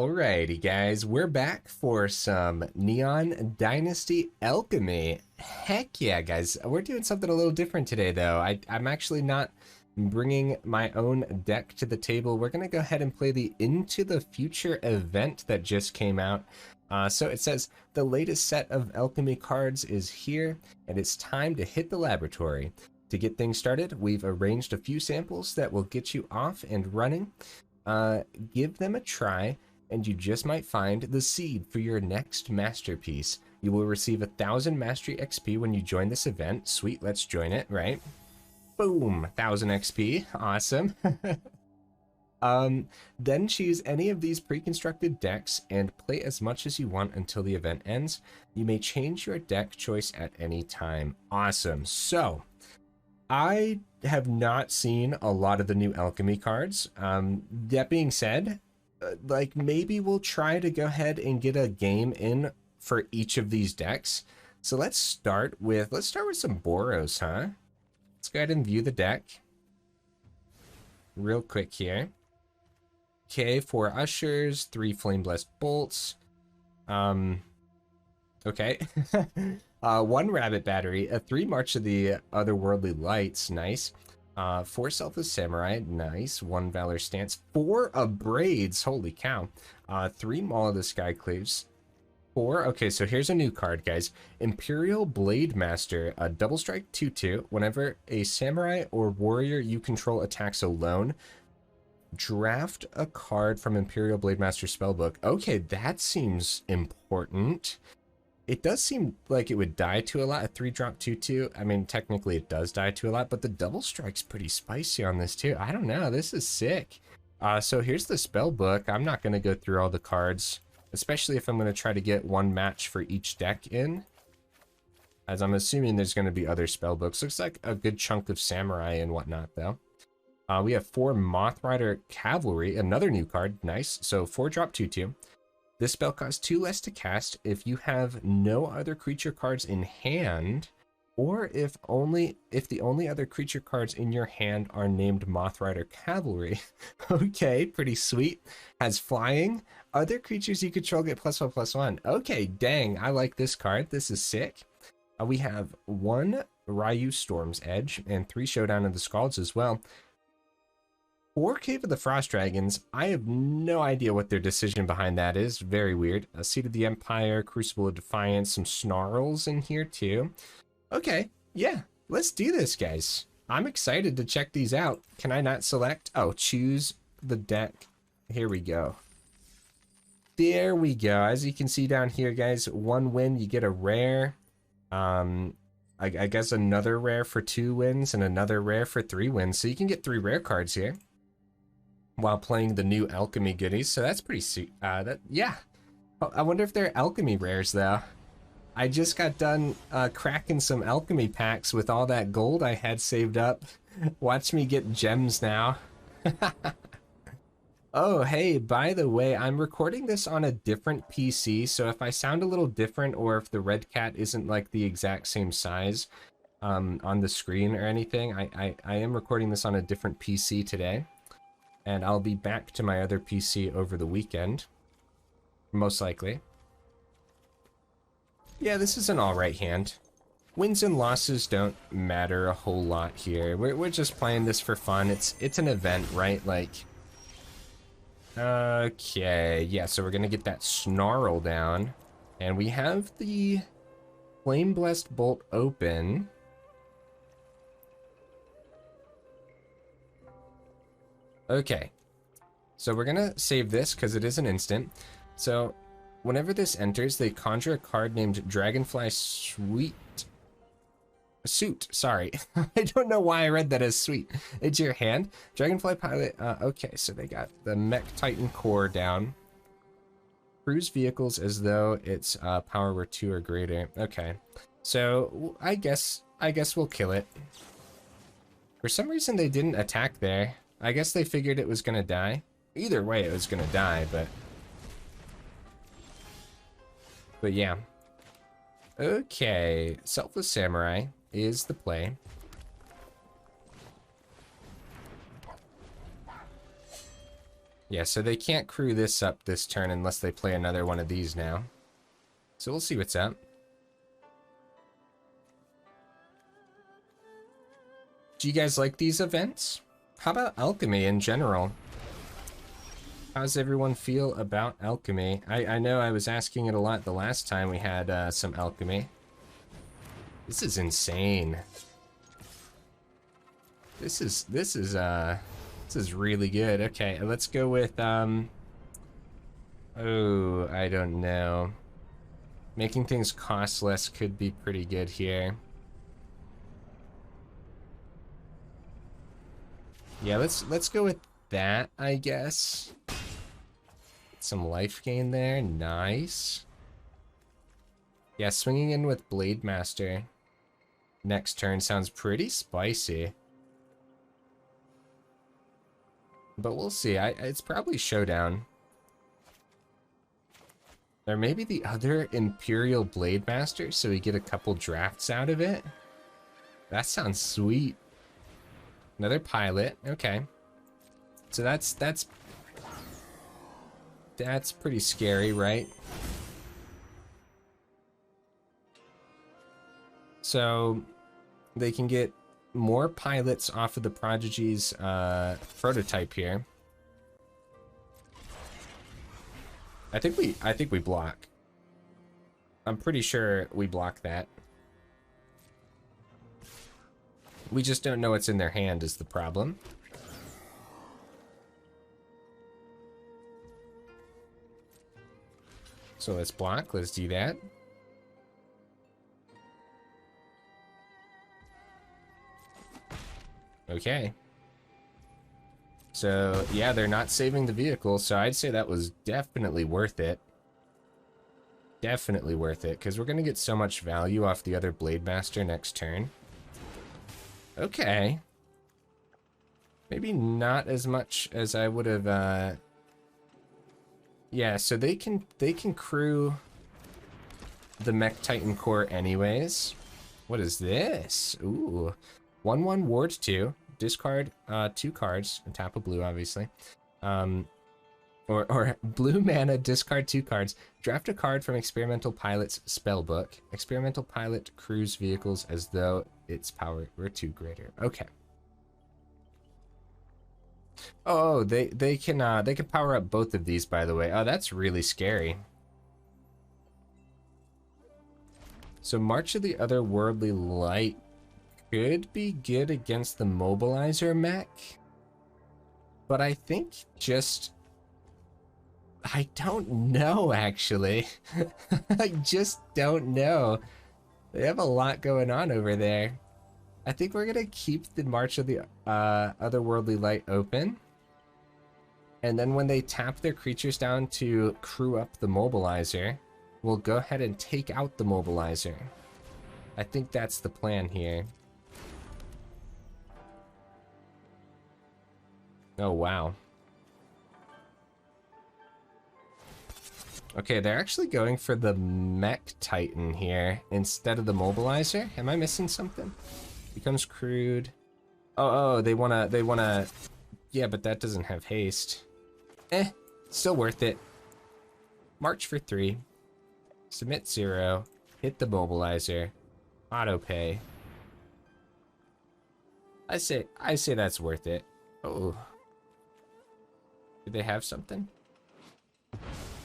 Alrighty, guys, we're back for some Neon Dynasty Alchemy. Heck yeah, guys. We're doing something a little different today, though. I'm actually not bringing my own deck to the table. We're going to go ahead and play the Into the Future event that just came out. So it says, the latest set of Alchemy cards is here, and it's time to hit the laboratory. To get things started, we've arranged a few samples that will get you off and running. Give them a try, and you just might find the seed for your next masterpiece. You will receive 1,000 Mastery XP when you join this event. Sweet, let's join it, right? Boom, 1,000 XP, awesome. Then choose any of these pre-constructed decks and play as much as you want until the event ends. You may change your deck choice at any time. Awesome. So, I have not seen a lot of the new Alchemy cards. That being said, like maybe we'll try to go ahead and get a game in for each of these decks. So let's start with some Boros, huh? Let's go ahead and view the deck real quick here. Okay, 4 Ushers, 3 Flame Blessed Bolts. Okay. 1 Rabbit Battery, 3 March of the Otherworldly Lights, nice. 4 Selfless Samurai, nice. 1 Valor Stance, 4 Braids, holy cow. 3 Maul of the Skyclaves, 4, okay, so here's a new card, guys. Imperial Blade Master, a double strike 2/2. Whenever a samurai or warrior you control attacks alone, draft a card from Imperial Blade Master spellbook. Okay, that seems important. It does seem like it would die to a lot. A 3-drop 2/2. I mean, technically it does die to a lot, but the double strike's pretty spicy on this too. I don't know. This is sick. So here's the spell book. I'm not going to go through all the cards, especially if I'm going to try to get one match for each deck in, as I'm assuming there's going to be other spell books. Looks like a good chunk of Samurai and whatnot, though. We have 4 Moth Rider Cavalry, another new card. Nice. So 4-drop 2/2. This spell costs 2 less to cast if you have no other creature cards in hand, or if the only other creature cards in your hand are named Moth Rider Cavalry. Okay, pretty sweet. Has flying. Other creatures you control get +1/+1. Okay, dang, I like this card. This is sick. We have 1 Ryu Storm's Edge and 3 Showdown of the Scalds as well. 4 Cave of the Frost Dragons. I have no idea what their decision behind that is. Very weird. A Seed of the Empire, Crucible of Defiance, some Snarls in here too. Okay, yeah, let's do this, guys. I'm excited to check these out. Can I not select? Oh, choose the deck. Here we go. There we go. As you can see down here, guys, 1 win, you get a rare. I guess another rare for 2 wins and another rare for 3 wins. So you can get 3 rare cards here while playing the new Alchemy goodies. So that's pretty sweet. Yeah. I wonder if they're Alchemy rares, though. I just got done cracking some Alchemy packs with all that gold I had saved up. Watch me get gems now. Oh, hey, by the way, I'm recording this on a different PC, so if I sound a little different or if the red cat isn't like the exact same size on the screen or anything, I am recording this on a different PC today. And I'll be back to my other PC over the weekend, most likely. Yeah, this is an alright hand. Wins and losses don't matter a whole lot here. We're just playing this for fun. It's an event, right? Like, okay, yeah, so we're gonna get that Snarl down. And we have the Flame Blessed Bolt open. Okay, so we're gonna save this because it is an instant. So whenever this enters, they conjure a card named Dragonfly Suit. Sorry, I don't know why I read that as sweet. It's your hand. Dragonfly Pilot. Okay, so they got the Mech Titan core down. Cruise vehicles as though its power were 2 or greater. Okay, so I guess we'll kill it. For some reason they didn't attack there. I guess they figured it was gonna die. Either way, it was gonna die, but yeah. Okay, Selfless Samurai is the play. Yeah, so they can't crew this up this turn unless they play another one of these now. So we'll see what's up. Do you guys like these events? How about Alchemy in general? How does everyone feel about Alchemy? I know I was asking it a lot the last time we had some Alchemy. This is insane. This is really good. Okay, let's go with oh, I don't know. Making things cost less could be pretty good here. Yeah, let's go with that, I guess. Get some life gain there. Nice. Yeah, swinging in with Blade Master next turn sounds pretty spicy. But we'll see. It's probably Showdown. Or maybe the other Imperial Blade Master, so we get a couple drafts out of it. That sounds sweet. Another pilot. Okay. So that's pretty scary, right? So they can get more pilots off of the Prodigy's prototype here. I think we block. I'm pretty sure we block that. We just don't know what's in their hand is the problem. So let's block. Let's do that. Okay. So, yeah, they're not saving the vehicle, so I'd say that was definitely worth it. Definitely worth it, because we're going to get so much value off the other Blade Master next turn. Okay. Maybe not as much as I would have, Yeah, so they can crew the Mech Titan core anyways. What is this? Ooh. 1/1 ward 2. Discard 2 cards and tap a blue, obviously. Or blue mana, discard 2 cards. Draft a card from Experimental Pilot's spellbook. Experimental Pilot crews vehicles as though its power were 2 greater. Okay. Oh, they can power up both of these, by the way. Oh, that's really scary. So March of the Otherworldly Light could be good against the Mobilizer mech, but I think just I don't know, actually. I just don't know. They have a lot going on over there. I think we're gonna keep the March of the Otherworldly Light open, and then when they tap their creatures down to crew up the Mobilizer, we'll go ahead and take out the Mobilizer. I think that's the plan here. Oh, wow. Okay, they're actually going for the Mech Titan here instead of the Mobilizer. Am I missing something? Becomes crewed. Oh, they wanna... Yeah, but that doesn't have haste. Still worth it. March for 3. Submit 0. Hit the Mobilizer. Auto pay. I say that's worth it. Oh. Did they have something?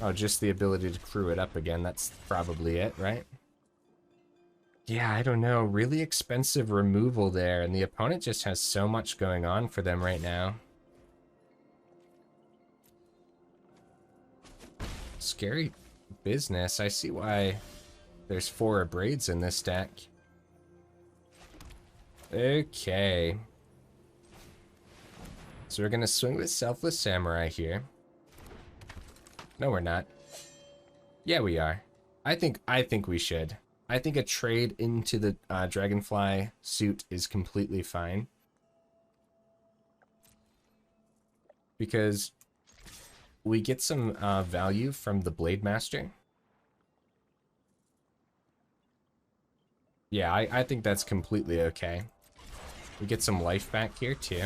Oh, just the ability to crew it up again. That's probably it, right? Yeah, I don't know. Really expensive removal there, and the opponent just has so much going on for them right now. Scary business. I see why there's 4 Braids in this deck. Okay. So we're gonna swing with Selfless Samurai here. No, we're not. Yeah, we are. I think we should. I think a trade into the Dragonfly suit is completely fine. Because we get some value from the Blade Master. Yeah, I think that's completely okay. We get some life back here, too.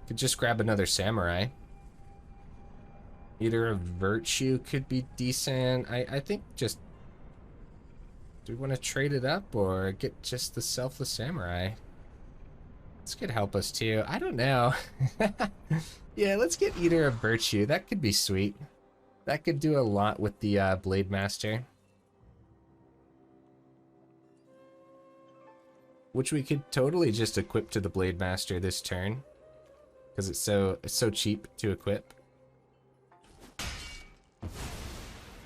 Could just grab another Samurai. Eater of Virtue could be decent. I think just... Do we want to trade it up or get just the Selfless Samurai? This could help us too. I don't know. Yeah, let's get Eater of Virtue. That could be sweet. That could do a lot with the Blade Master. Which we could totally just equip to the Blade Master this turn. Because it's so cheap to equip.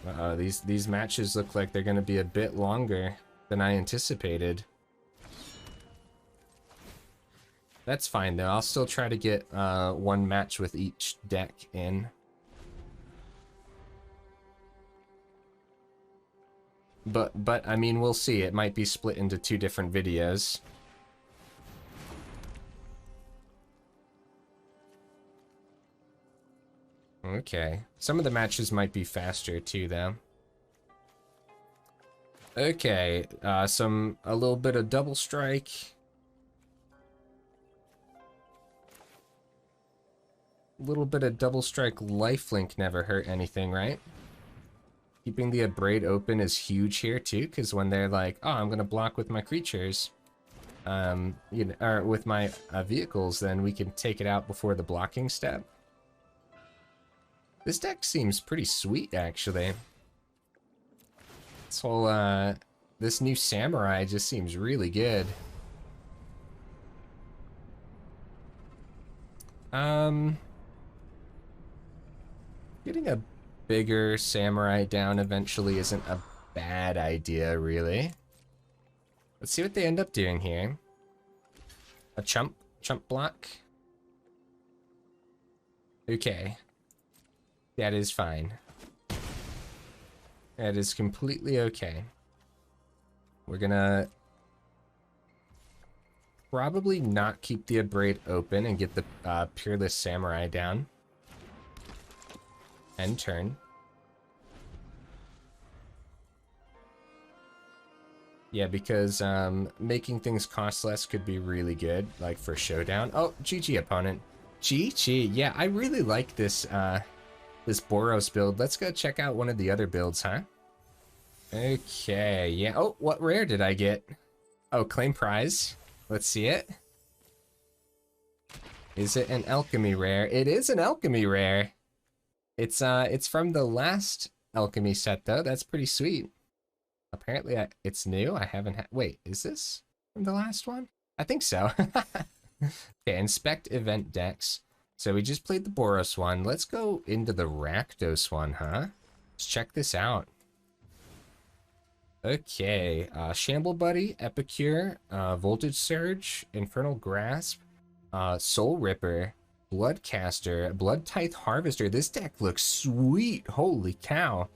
Uh-oh, these matches look like they're going to be a bit longer than I anticipated. That's fine though. I'll still try to get one match with each deck in. But I mean, we'll see. It might be split into 2 different videos. Okay. Some of the matches might be faster too, though. Okay, a little bit of double strike. A little bit of double strike lifelink never hurt anything, right? Keeping the Abrade open is huge here too, because when they're like, oh, I'm gonna block with my creatures, you know, or with my vehicles, then we can take it out before the blocking step. This deck seems pretty sweet, actually. This whole, this new Samurai just seems really good. Getting a bigger Samurai down eventually isn't a bad idea, really. Let's see what they end up doing here. A chump block. Okay. That is fine. That is completely okay. We're gonna probably not keep the Abrade open and get the Peerless Samurai down. End turn. Yeah, because making things cost less could be really good, like for Showdown. Oh, GG opponent. GG. Yeah, I really like this this Boros build. Let's go check out one of the other builds, huh? Okay, yeah. Oh, what rare did I get? Oh, claim prize. Let's see it. Is it an Alchemy rare? It is an Alchemy rare. It's from the last Alchemy set though. That's pretty sweet. Apparently it's new. I haven't had, wait, is this from the last one? I think so. Okay, inspect event decks. So we just played the Boros one. Let's go into the Rakdos one, huh? Let's check this out. Okay, Shamble Buddy, Epicure, Voltage Surge, Infernal Grasp, Soul Ripper, Bloodcaster, Blood Tithe Harvester. This deck looks sweet. Holy cow.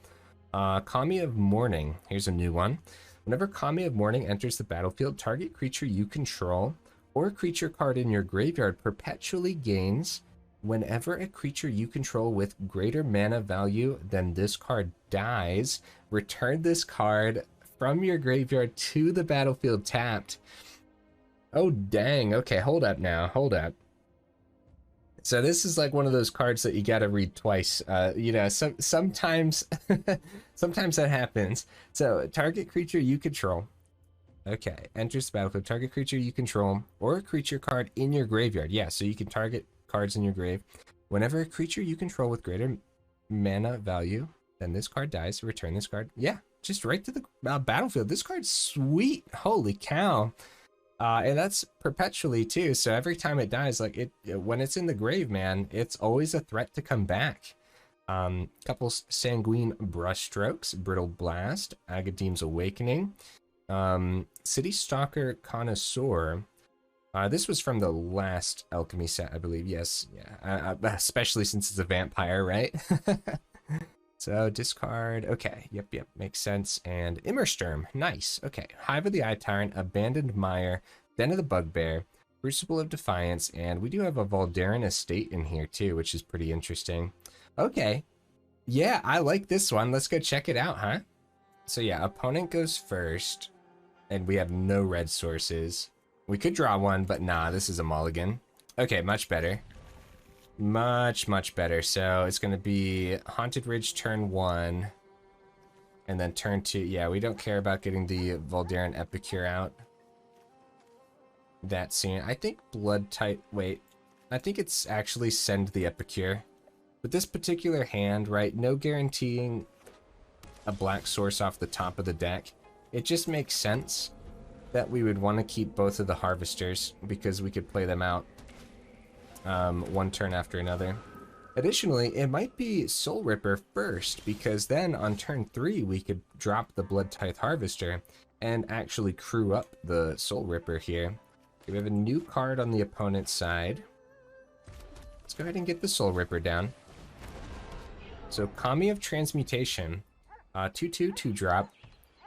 Kami of Mourning. Here's a new one. Whenever Kami of Mourning enters the battlefield, target creature you control or creature card in your graveyard perpetually gains. Whenever a creature you control with greater mana value than this card dies, return this card from your graveyard to the battlefield tapped. Oh, dang. Okay, hold up now. Hold up. So this is like one of those cards that you gotta read twice. You know, sometimes sometimes that happens. So target creature you control. Okay, enters the battlefield. Target creature you control or a creature card in your graveyard. Yeah, so you can target cards in your grave. Whenever a creature you control with greater mana value than this card dies, return this card. Yeah, just right to the battlefield. This card's sweet. Holy cow. And that's perpetually too, so every time it dies, like when it's in the grave, man, it's always a threat to come back. Couple Sanguine Brushstrokes, Brittle Blast, Agadeem's Awakening, City Stalker Connoisseur. This was from the last Alchemy set, I believe. Yes, yeah, especially since it's a vampire, right? So discard, okay, yep, makes sense. And Immersturm, nice, okay. Hive of the Eye Tyrant, Abandoned Mire, Den of the Bugbear, Crucible of Defiance, and we do have a Valdarin Estate in here too, which is pretty interesting. Okay, yeah, I like this one. Let's go check it out, huh? So yeah, opponent goes first, and we have no red sources. We could draw one, but nah, this is a mulligan. Okay, much better. Much, much better. So it's going to be Haunted Ridge turn 1. And then turn 2. Yeah, we don't care about getting the Voldaren Epicure out that soon. I think Blood Type... Wait. I think it's actually send the Epicure. With this particular hand, right, no guaranteeing a black source off the top of the deck. It just makes sense that we would want to keep both of the Harvesters because we could play them out one turn after another. Additionally, it might be Soul Ripper first, because then on turn 3 we could drop the Blood Tithe Harvester and actually crew up the Soul Ripper here. We have a new card on the opponent's side. Let's go ahead and get the Soul Ripper down. So Kami of Transmutation, 2/2 2-drop.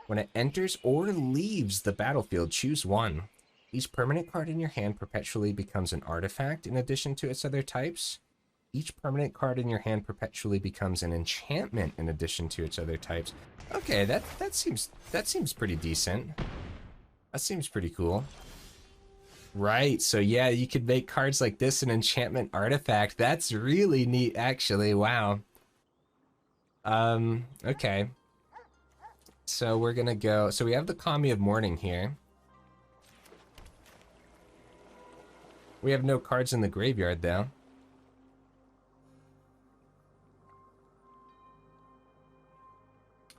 When it enters or leaves the battlefield, choose one. Each permanent card in your hand perpetually becomes an artifact in addition to its other types. Each permanent card in your hand perpetually becomes an enchantment in addition to its other types. Okay, that seems pretty decent. That seems pretty cool. Right, so yeah, you could make cards like this an enchantment artifact. That's really neat, actually. Wow. Okay. So we're gonna go... So we have the Kami of Morning here. We have no cards in the graveyard, though.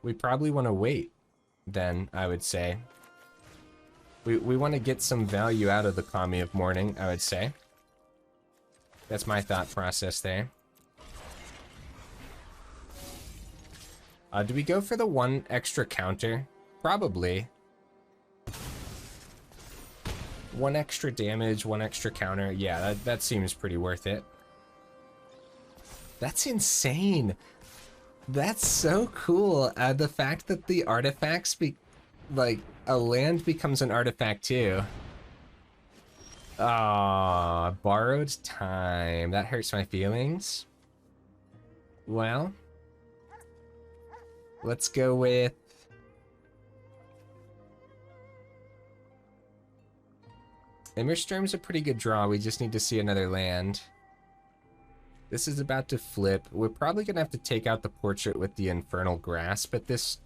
We probably want to wait, then, I would say. We want to get some value out of the Kami of Morning, I would say. That's my thought process there. Do we go for the one extra counter? Probably. One extra damage, one extra counter. Yeah, that seems pretty worth it. That's insane. That's so cool. The fact that the artifacts like a land becomes an artifact too. Ah, borrowed time. That hurts my feelings. Well, let's go with Immersturm's a pretty good draw. We just need to see another land. This is about to flip. We're probably gonna have to take out the portrait with the Infernal Grasp at this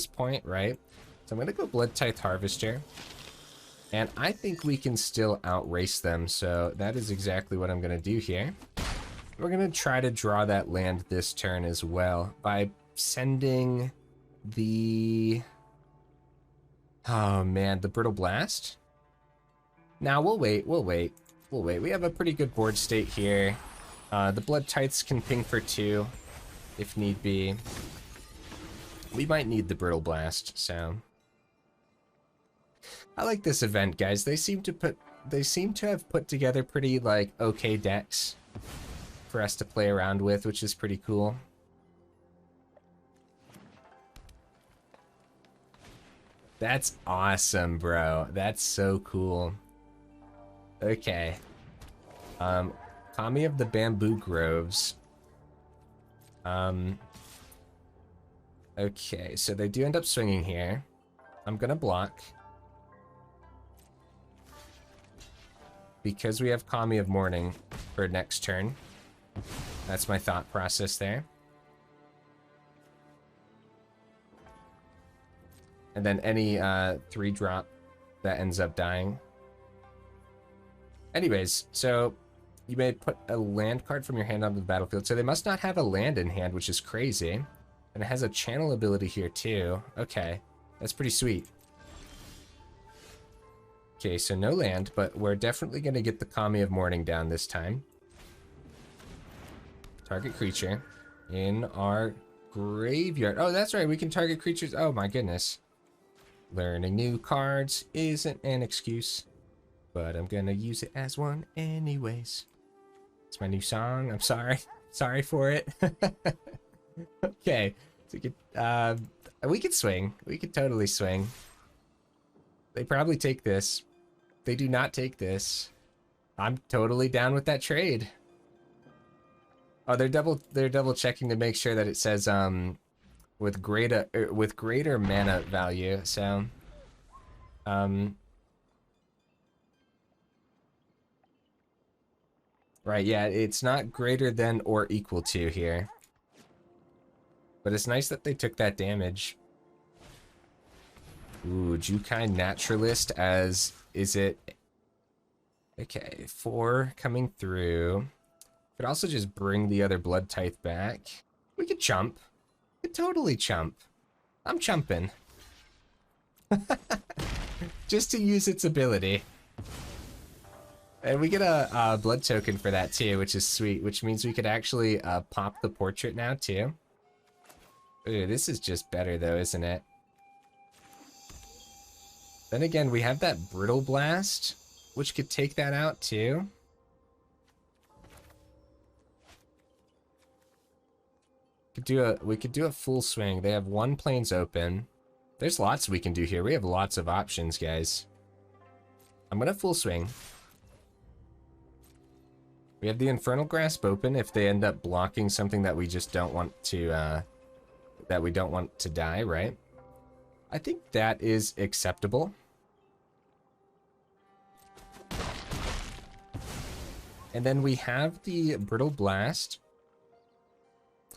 point, right? So I'm gonna go Blood Tithe Harvester. And I think we can still outrace them, so that is exactly what I'm gonna do here. We're gonna try to draw that land this turn as well by sending the... Oh man, the Brittle Blast? Now we'll wait. We have a pretty good board state here. The Blood Tides can ping for 2, if need be. We might need the Brittle Blast, so... I like this event, guys. They seem to have put together pretty, like, okay decks for us to play around with, which is pretty cool. That's awesome, bro. That's so cool. Okay. Kami of the Bamboo Groves. Okay, so they do end up swinging here. I'm gonna block. Because we have Kami of Morning for next turn. That's my thought process there. And then any 3-drop that ends up dying. Anyways, so you may put a land card from your hand onto the battlefield. So they must not have a land in hand, which is crazy. And it has a channel ability here too. Okay, that's pretty sweet. Okay, so no land, but we're definitely going to get the Kami of Morning down this time. Target creature in our graveyard. Oh, that's right, we can target creatures. Oh my goodness. Learning new cards isn't an excuse, but I'm going to use it as one anyways. It's my new song. I'm sorry. Sorry for it. Okay, so we could swing. We could totally swing. They probably take this. They do not take this. I'm totally down with that trade. Oh, they're double checking to make sure that it says with greater mana value. So Right, yeah, it's not greater than or equal to here. But it's nice that they took that damage. Ooh, Jukai Naturalist as... Is it... Okay, 4 coming through. Could also just bring the other Blood Tithe back. We could chump. We could totally chump. I'm chumping. Just to use its ability. And we get a blood token for that too, which is sweet, which means we could actually pop the portrait now too. Ooh, this is just better though, isn't it? Then again, we have that Brittle Blast, which could take that out too. We could do a full swing. They have 1 plains open. There's lots we can do here. We have lots of options, guys. I'm gonna full swing. We have the Infernal Grasp open if they end up blocking something that we just don't want to, that we don't want to die, right? I think that is acceptable. And then we have the Brittle Blast.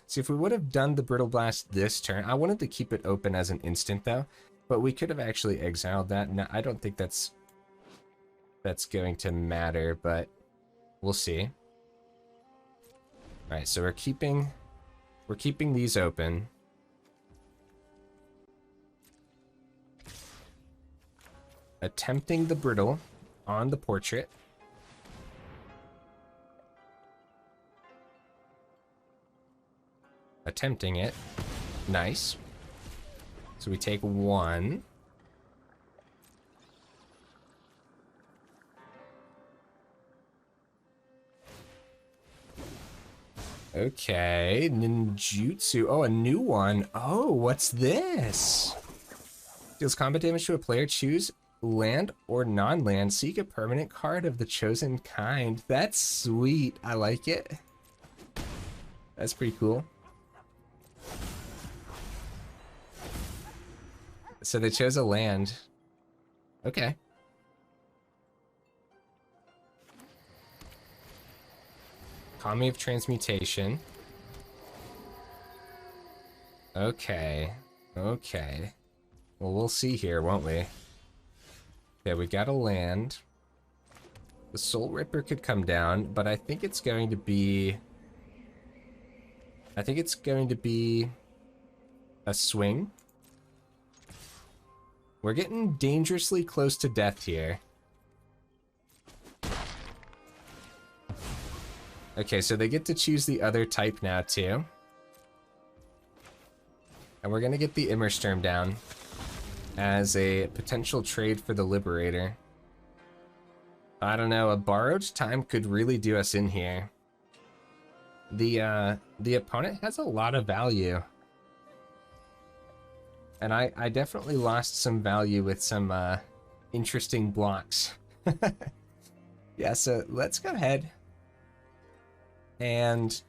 See, if we would have done the Brittle Blast this turn, I wanted to keep it open as an instant though, but we could have actually exiled that. No, I don't think that's going to matter, but we'll see. All right, so we're keeping these open. Attempting the Brittle on the portrait. Attempting it. Nice. So we take 1. Okay, ninjutsu. Oh, a new one. Oh, what's this? Deals combat damage to a player. Choose land or non-land. Seek a permanent card of the chosen kind. That's sweet. I like it. That's pretty cool. So they chose a land. Okay. Kami of Transmutation. Okay. Okay. Well, we'll see here, won't we? Okay, we got a land. The Soul Ripper could come down, but I think it's going to be... I think it's going to be a swing. We're getting dangerously close to death here. Okay, so they get to choose the other type now, too. And we're gonna get the Immersturm down as a potential trade for the Liberator. I don't know, a Borrowed Time could really do us in here. The opponent has a lot of value. And I definitely lost some value with some interesting blocks. Yeah, so let's go ahead and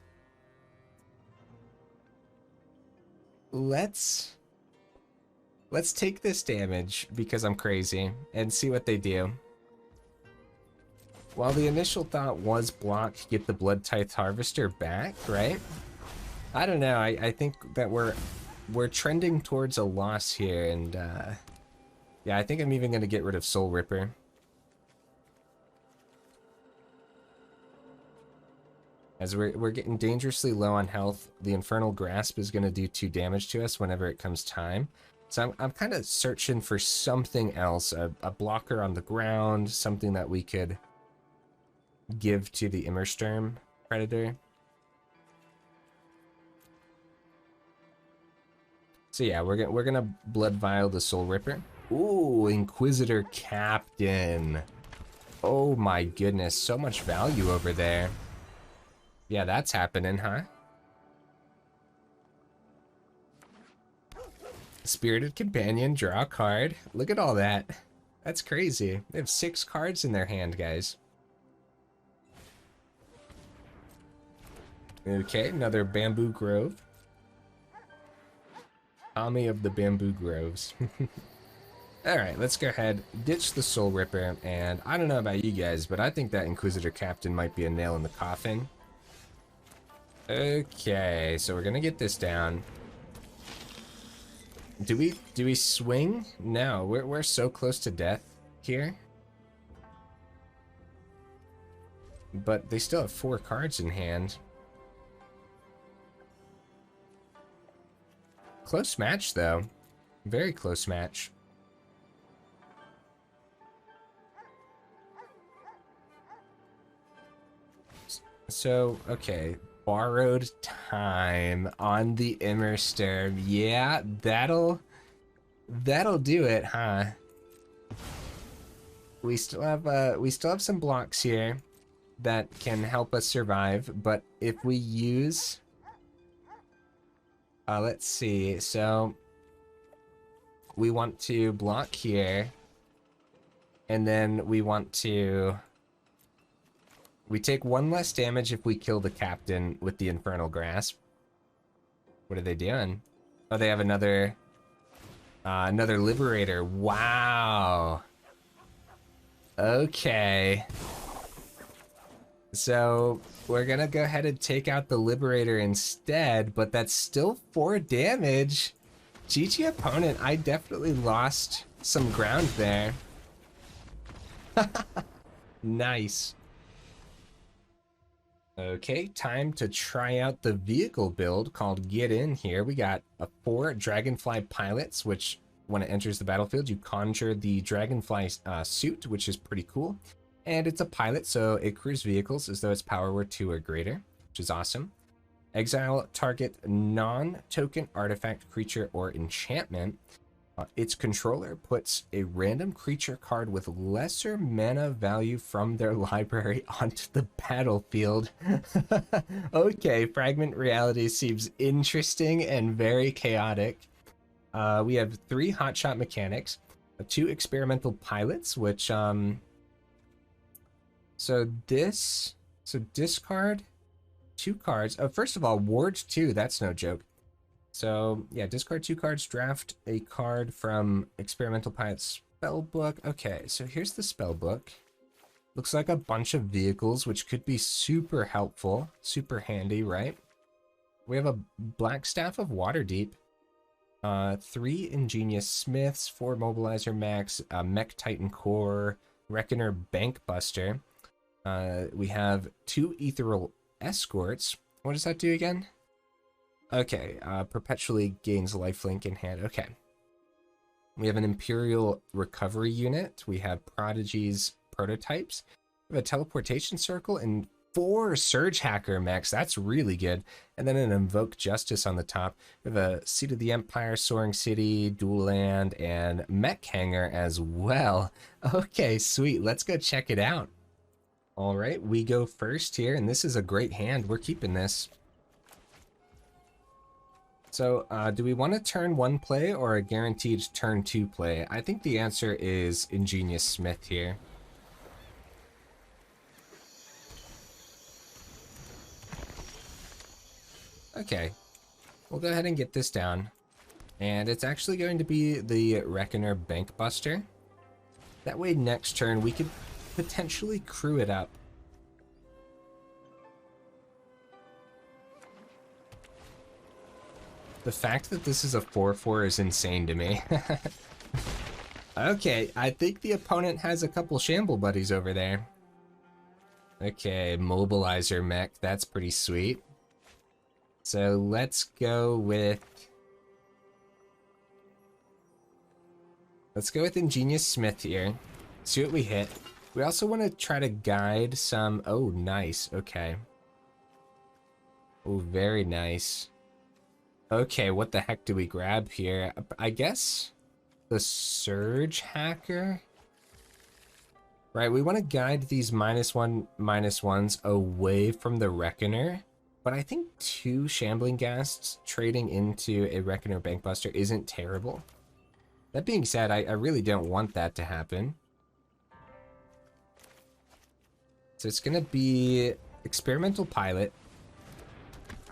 let's take this damage because I'm crazy and see what they do. While the initial thought was block, get the Blood Tithe Harvester back, right? I don't know, I think that we're trending towards a loss here, and yeah, I think I'm even gonna get rid of Soul Ripper. As we're getting dangerously low on health, the Infernal Grasp is gonna do 2 damage to us whenever it comes time. So I'm kind of searching for something else, a blocker on the ground, something that we could give to the Immersturm Predator. So yeah, we're gonna Blood Vial the Soul Ripper. Ooh, Inquisitor Captain. Oh my goodness, so much value over there. Yeah, that's happening, huh? Spirited Companion, draw a card. Look at all that. That's crazy. They have 6 cards in their hand, guys. Okay, another Bamboo Grove. Kami of the Bamboo Groves. Alright, let's go ahead, ditch the Soul Ripper, and I don't know about you guys, but I think that Inquisitor Captain might be a nail in the coffin. Okay, so we're gonna get this down. Do we swing? No, we're so close to death here. But they still have 4 cards in hand. Close match, though. Very close match. So, okay. Borrowed time on the Immersturm. Yeah, that'll do it, huh? We still have some blocks here that can help us survive, but if we use let's see, so we want to block here, and then we take 1 less damage if we kill the captain with the Infernal Grasp. What are they doing? Oh, they have another Liberator. Wow. Okay. So we're gonna go ahead and take out the Liberator instead, but that's still 4 damage. GG opponent, I definitely lost some ground there. Nice. Okay, time to try out the vehicle build called Get In here. We got 4 Dragonfly Pilots, which when it enters the battlefield, you conjure the Dragonfly suit, which is pretty cool. And it's a pilot, so it crews vehicles as though its power were 2 or greater, which is awesome. Exile target non-token artifact, creature, or enchantment. Its controller puts a random creature card with lesser mana value from their library onto the battlefield. Okay, Fragment Reality seems interesting and very chaotic. We have 3 hotshot mechanics, 2 experimental pilots, which so discard 2 cards. Oh, first of all, ward 2, that's no joke. So yeah, discard 2 cards, draft a card from Experimental Pilot's spellbook. Okay, so here's the spellbook. Looks like a bunch of vehicles, which could be super helpful, super handy, right? We have a Black Staff of Waterdeep, 3 Ingenious Smiths, 4 Mobilizer Max, Mech Titan Core, Reckoner Bankbuster. We have 2 Ethereal Escorts. What does that do again? Okay, perpetually gains lifelink in hand. Okay. We have an Imperial Recovery Unit. We have Prodigy's Prototypes. We have a Teleportation Circle and 4 Surge Hacker mechs. That's really good. And then an Invoke Justice on the top. We have a Seat of the Empire, Soaring City, Dual Land, and Mech Hangar as well. Okay, sweet. Let's go check it out. All right, we go first here, and this is a great hand. We're keeping this. So, do we want to turn 1 play or a guaranteed turn 2 play? I think the answer is Ingenious Smith here. Okay, we'll go ahead and get this down. And it's actually going to be the Reckoner Bankbuster. That way next turn we could potentially crew it up. The fact that this is a 4/4 is insane to me. Okay, I think the opponent has a couple Shamble Buddies over there. Okay, Mobilizer Mech, that's pretty sweet. So let's go with Ingenious Smith here. See what we hit. We also want to try to guide some... Oh, nice. Okay. Oh, very nice. Okay, what the heck do we grab here? I guess the Surge Hacker? Right, we want to guide these -1/-1s away from the Reckoner. But I think 2 Shambling Ghasts trading into a Reckoner Bankbuster isn't terrible. That being said, I really don't want that to happen. So it's going to be Experimental Pilot.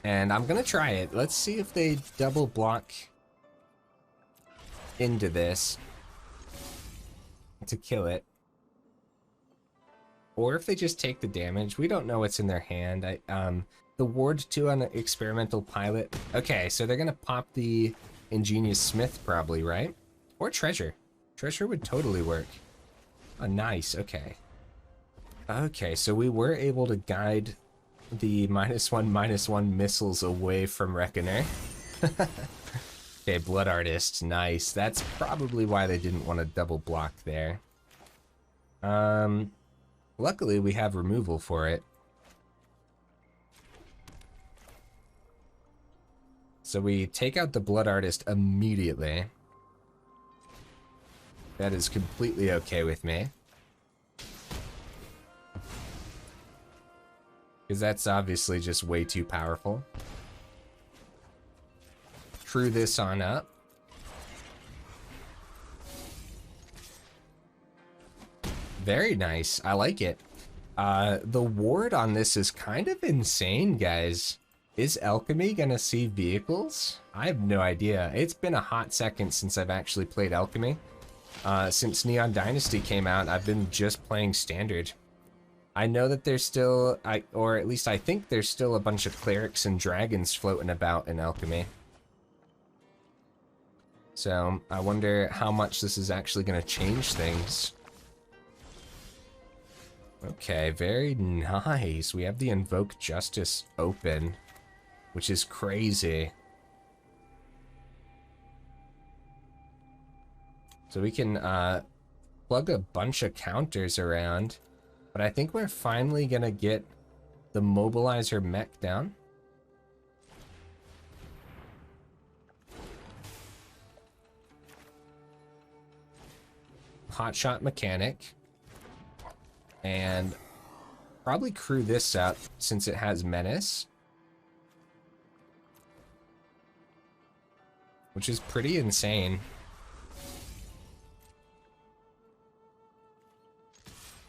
And I'm going to try it. Let's see if they double block into this. to kill it. Or if they just take the damage, we don't know what's in their hand. The ward 2 on the experimental pilot. Okay, so they're gonna pop the ingenious smith probably, right? Or treasure. Treasure would totally work. Oh, nice. Okay. Okay, so we were able to guide the -1/-1 missiles away from Reckoner. Okay, Blood Artist. Nice. That's probably why they didn't want to double block there. Luckily, we have removal for it. So we take out the Blood Artist immediately. That is completely okay with me. Because that's obviously just way too powerful. Crew this on up. Very nice. I like it. The ward on this is kind of insane, guys. Is Alchemy gonna see vehicles? I have no idea. It's been a hot second since I've actually played Alchemy. Since Neon Dynasty came out, I've been just playing Standard. I know that there's still, or at least I think there's still a bunch of clerics and dragons floating about in Alchemy. So I wonder how much this is actually going to change things. Okay, very nice. We have the Invoke Justice open, which is crazy. So we can plug a bunch of counters around, but I think we're finally going to get the Mobilizer mech down. Hotshot Mechanic. And probably crew this up since it has Menace. Which is pretty insane.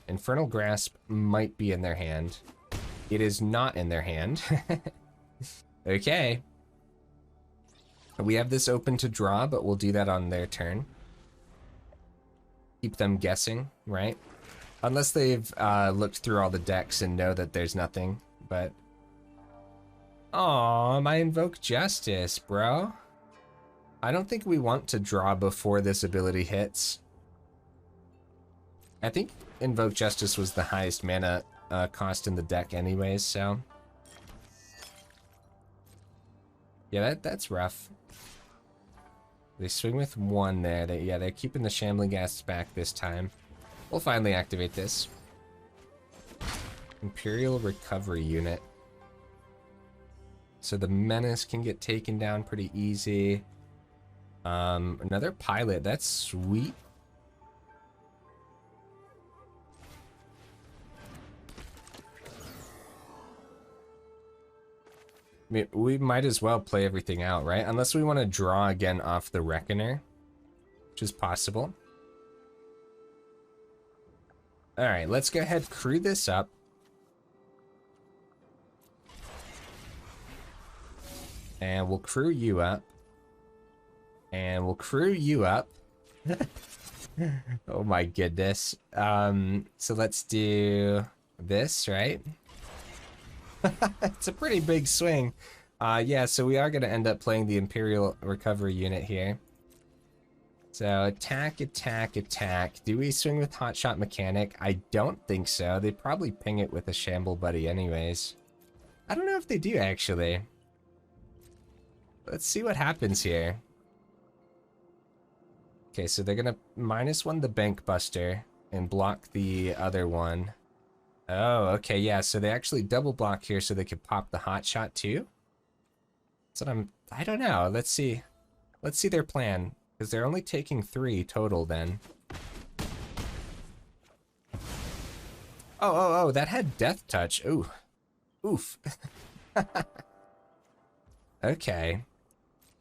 Infernal Grasp might be in their hand. It is not in their hand. Okay. We have this open to draw, but we'll do that on their turn. Keep them guessing, right? Unless they've looked through all the decks and know that there's nothing, but... Aw, my Invoke Justice, bro. I don't think we want to draw before this ability hits. I think Invoke Justice was the highest mana cost in the deck anyways, so... Yeah, that's rough. They swing with one there. They're keeping the Shambling Ghasts back this time. We'll finally activate this. Imperial Recovery Unit. So the Menace can get taken down pretty easy. Another Pilot. That's sweet. I mean, we might as well play everything out, right? Unless we want to draw again off the Reckoner, which is possible. Alright, let's go ahead, crew this up. And we'll crew you up. And we'll crew you up. Oh my goodness. So let's do this, right? It's a pretty big swing. Yeah, so we are going to end up playing the Imperial Recovery Unit here. So attack, attack, attack. Do we swing with Hotshot Mechanic? I don't think so. They probably ping it with a Shamble Buddy anyways. I don't know if they do, actually. Let's see what happens here. Okay, so they're going to -1 the Bank Buster and block the other one. Oh, okay, yeah, so they actually double block here so they could pop the Hotshot too? That's what I don't know. Let's see. Let's see their plan. Because they're only taking 3 total then. Oh, that had Death Touch. Ooh. Oof. Okay.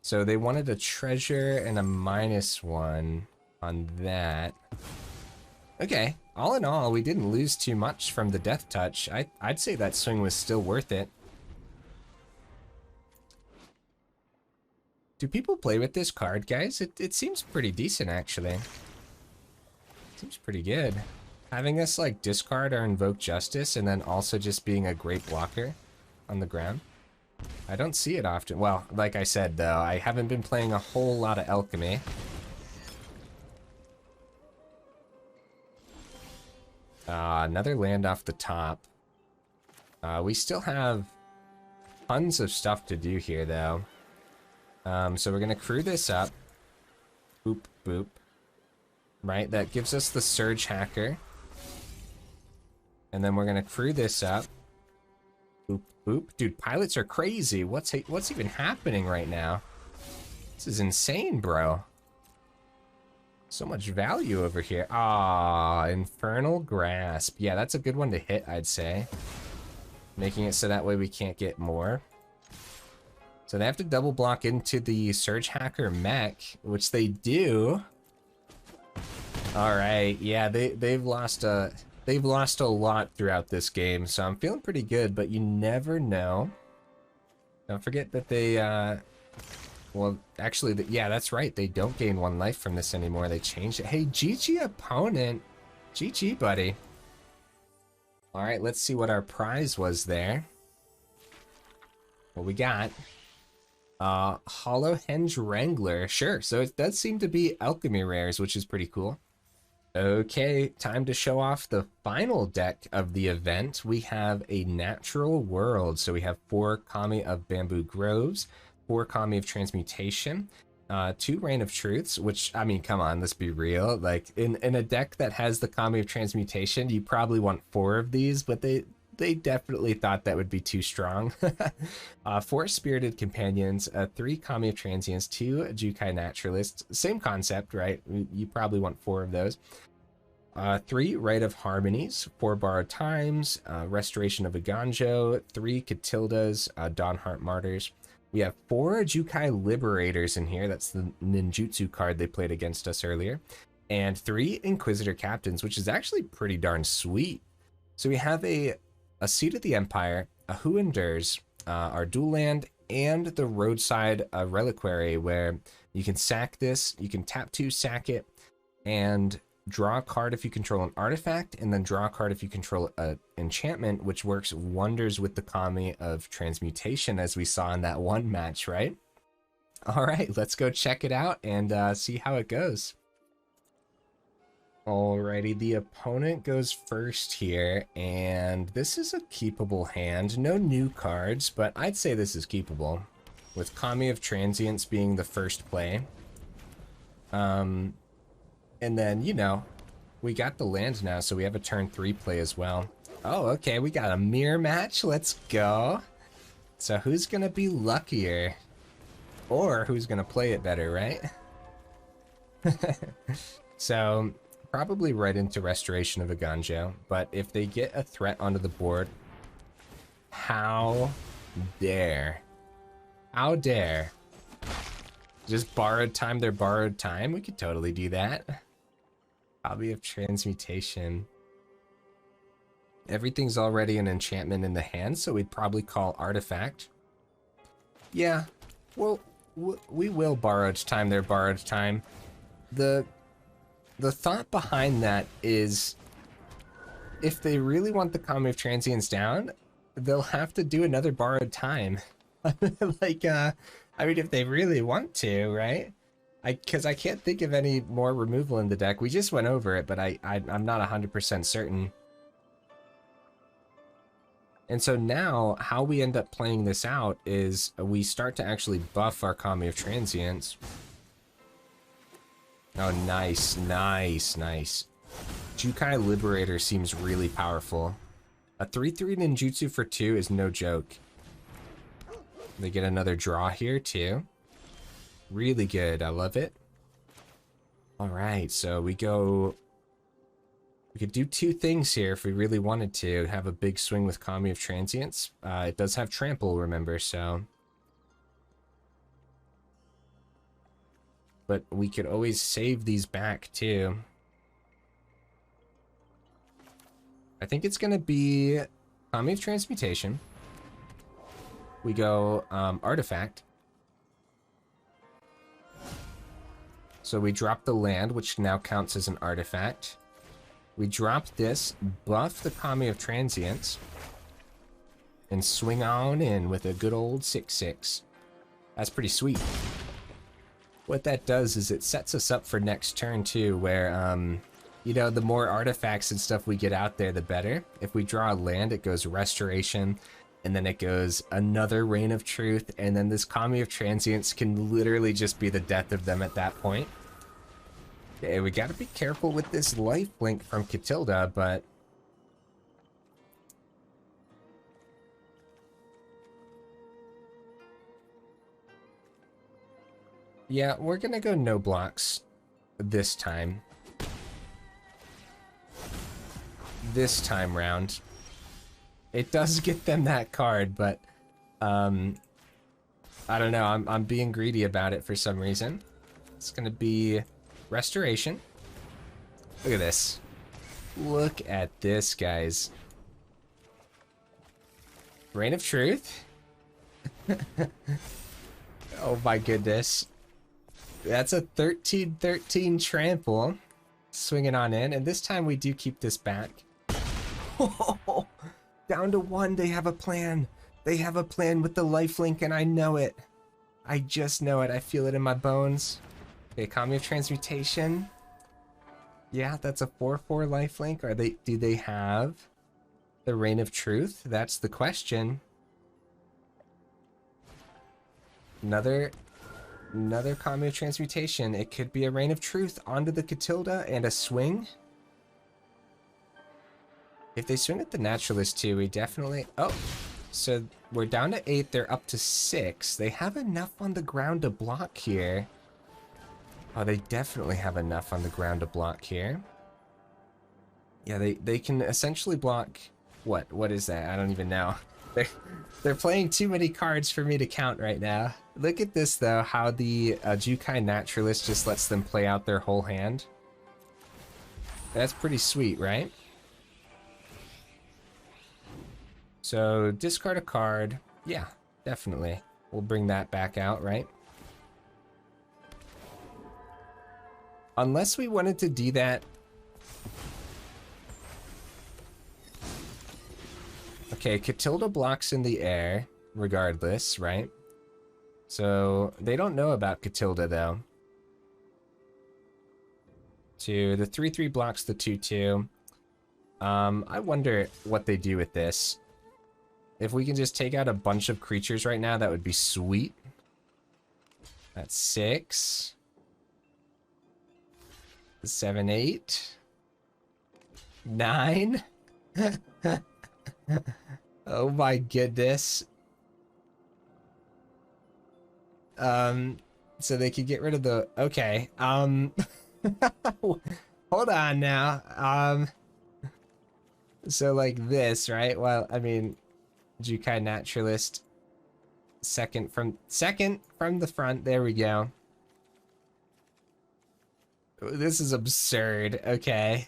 So they wanted a treasure and a -1 on that. Okay. All in all, we didn't lose too much from the Death Touch. I'd say that swing was still worth it. Do people play with this card, guys? It seems pretty decent, actually. Seems pretty good. Having us like discard or invoke justice and then also just being a great blocker on the ground. I don't see it often. Well, like I said though, I haven't been playing a whole lot of Alchemy. Another land off the top. We still have tons of stuff to do here though. So we're gonna crew this up. Boop, boop. Right, that gives us the Surge Hacker. And then we're gonna crew this up. Boop, boop. Dude, pilots are crazy. What's even happening right now? This is insane, bro. So much value over here. Ah, Infernal Grasp. Yeah, that's a good one to hit, I'd say. Making it so that way we can't get more. So they have to double block into the Surge Hacker mech, which they do. All right, yeah, they've lost a lot throughout this game, so I'm feeling pretty good. But you never know. Don't forget that they, well, actually, yeah, that's right. They don't gain 1 life from this anymore. They changed it. Hey, GG opponent, GG buddy. All right, let's see what our prize was there. What we got? Hollow Henge Wrangler. Sure, so it does seem to be Alchemy rares, which is pretty cool. Okay, time to show off the final deck of the event. We have a Natural World. So we have 4 Kami of Bamboo Groves, 4 Kami of Transmutation, 2 Reign of Truths, which, I mean, come on, let's be real. Like, in a deck that has the Kami of Transmutation, you probably want 4 of these, but they definitely thought that would be too strong. 4 Spirited Companions, 3 Kami of Transience, 2 Jukai Naturalists. Same concept, right? You probably want 4 of those. 3 Rite of Harmonies, 4 Borrowed Times, Restoration of Iganjo, 3 Catildas, Dawnheart Martyrs. We have 4 Jukai Liberators in here. That's the ninjutsu card they played against us earlier. And 3 Inquisitor Captains, which is actually pretty darn sweet. So we have a Seat of the Empire, a Who Endures, our dual land, and the Roadside Reliquary, where you can sack this, you can tap 2, sack it, and draw a card if you control an artifact, and then draw a card if you control an enchantment, which works wonders with the Kami of Transmutation, as we saw in that one match, right? All right, let's go check it out and see how it goes. Alrighty, the opponent goes first here, and this is a keepable hand. No new cards, but I'd say this is keepable, with Kami of Transience being the first play. And then, you know, we got the land now, so we have a turn 3 play as well. Oh, okay, we got a mirror match. Let's go. So who's gonna be luckier? Or who's gonna play it better, right? So probably right into Restoration of Iganjo, but if they get a threat onto the board, how dare? How dare? Just borrowed time their borrowed time? We could totally do that. Hobby of Transmutation. Everything's already an enchantment in the hand, so we'd probably call Artifact. Yeah, well, we will borrowed time their borrowed time. The thought behind that is, if they really want the Kami of Transience down, they'll have to do another borrowed time. Like, I mean, if they really want to, right? Because I can't think of any more removal in the deck. We just went over it, but I'm not 100% certain. And so now, how we end up playing this out is we start to actually buff our Kami of Transience. Oh, nice, nice, nice. Jukai Liberator seems really powerful. A 3/3 ninjutsu for 2 is no joke. They get another draw here, too. Really good, I love it. Alright, so we go... We could do 2 things here if we really wanted to. Have a big swing with Kami of Transience. It does have Trample, remember, so... But we could always save these back, too. I think it's going to be Kami of Transmutation. We go Artifact. So we drop the land, which now counts as an artifact. We drop this, buff the Kami of Transience, and swing on in with a good old 6/6. That's pretty sweet. What that does is it sets us up for next turn too, where, you know, the more artifacts and stuff we get out there, the better. If we draw a land, it goes Restoration, and then it goes another Reign of Truth, and then this Kami of Transience can literally just be the death of them at that point. Okay, we gotta be careful with this lifelink from Catilda, but... yeah, we're gonna go no blocks this time. This time round. It does get them that card, but I don't know, I'm being greedy about it for some reason. It's gonna be Restoration. Look at this. Look at this, guys. Reign of Truth. Oh my goodness. That's a 13/13 trample. Swinging on in, and this time we do keep this back. Oh, down to 1, they have a plan. They have a plan with the lifelink, and I know it. I just know it. I feel it in my bones. Okay, Kami of Transmutation. Yeah, that's a 4/4 lifelink. Do they have the Reign of Truth? That's the question. Another Kami of Transmutation. It could be a Reign of Truth onto the Catilda and a swing. If they swing at the Naturalist too, we definitely... oh, so we're down to 8. They're up to 6. They have enough on the ground to block here. Oh, they definitely have enough on the ground to block here. Yeah, they can essentially block... what is that? I don't even know. They're playing too many cards for me to count right now. Look at this, though, how the Jukai Naturalist just lets them play out their whole hand. That's pretty sweet, right? So, discard a card. Yeah, definitely. We'll bring that back out, right? Unless we wanted to do that... okay, Catilda blocks in the air, regardless, right? So, they don't know about Catilda, though. The 3/3 blocks the 2/2. I wonder what they do with this. If we can just take out a bunch of creatures right now, that would be sweet. That's 6. 7, 8. 9. Oh my goodness. So they could get rid of the... okay. Hold on now. So like this, right? Well, I mean, Jukai Naturalist. Second from the front. There we go. This is absurd. Okay.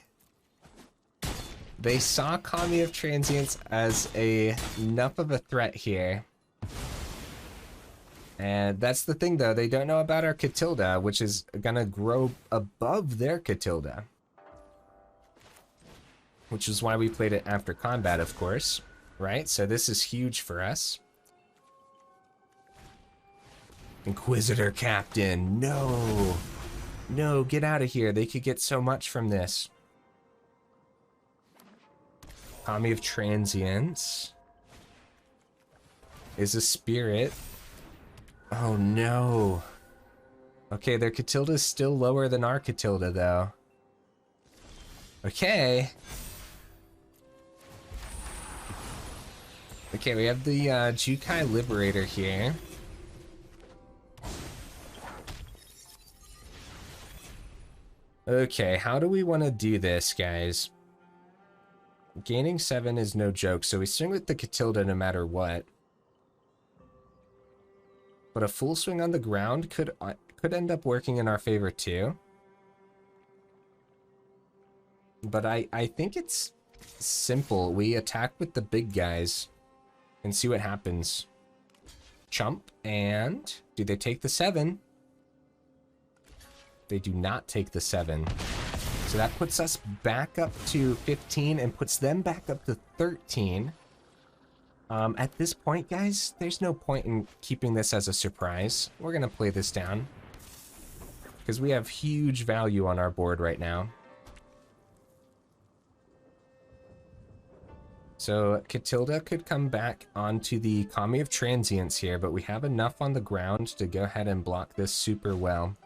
They saw Kami of Transience as enough of a threat here. And that's the thing, though. They don't know about our Catilda, which is gonna grow above their Catilda. Which is why we played it after combat, of course. Right? So this is huge for us. Inquisitor Captain. No. No, get out of here. They could get so much from this. Kami of Transience is a spirit. Oh no. Okay, their Catilda is still lower than our Catilda, though. Okay. Okay, we have the Jukai Liberator here. Okay, how do we want to do this, guys? Gaining 7 is no joke, so we swing with the Catilda no matter what. But a full swing on the ground could end up working in our favor too. But I think it's simple. We attack with the big guys and see what happens. Chump, and do they take the 7? They do not take the 7. So that puts us back up to 15 and puts them back up to 13. At this point, guys, there's no point in keeping this as a surprise. We're going to play this down because we have huge value on our board right now. So Catilda could come back onto the Kami of Transience here, but we have enough on the ground to go ahead and block this super well.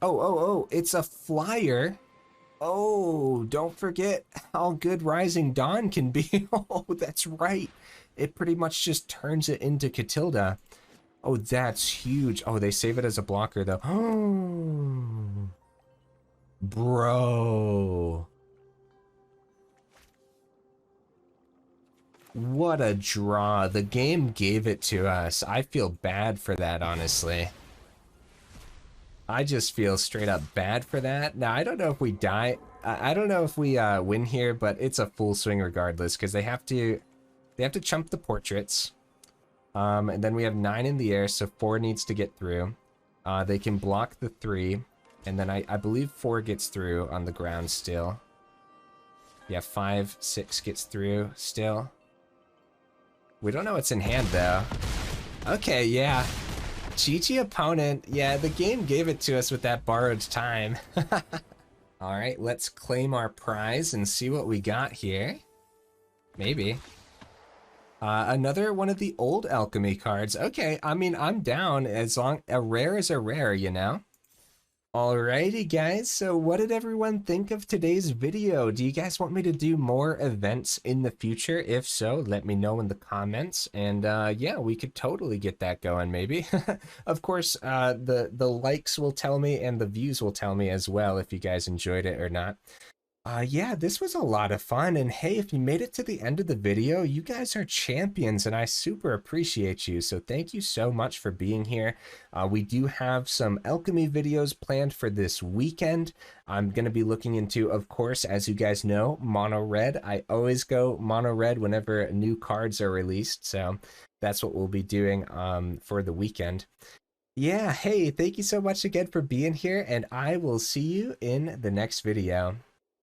Oh, it's a flyer. Oh, don't forget how good Rising Dawn can be. Oh, that's right. It pretty much just turns it into Catilda. Oh, that's huge. Oh, they save it as a blocker, though. Oh, bro. What a draw. The game gave it to us. I feel bad for that, honestly. I just feel straight up bad for that. Now, I don't know if we die. I don't know if we win here, but it's a full swing regardless because they have to chump the portraits. And then we have 9 in the air, so 4 needs to get through. They can block the 3, and then I believe 4 gets through on the ground still. Yeah, 5, 6 gets through still. We don't know what's in hand though. Okay, yeah. GG opponent. Yeah, the game gave it to us with that borrowed time. All right, let's claim our prize and see what we got here. Maybe. Another one of the old Alchemy cards. Okay, I mean, I'm down as long a rare is a rare, you know? Alrighty, guys, so what did everyone think of today's video? Do you guys want me to do more events in the future? If so, let me know in the comments, and yeah, we could totally get that going, maybe. Of course, the likes will tell me, and the views will tell me as well if you guys enjoyed it or not. Yeah, this was a lot of fun, and hey, if you made it to the end of the video, you guys are champions, and I super appreciate you, so thank you so much for being here. We do have some Alchemy videos planned for this weekend. I'm going to be looking into, of course, as you guys know, mono red. I always go mono red whenever new cards are released, so that's what we'll be doing for the weekend. Yeah, hey, thank you so much again for being here, and I will see you in the next video.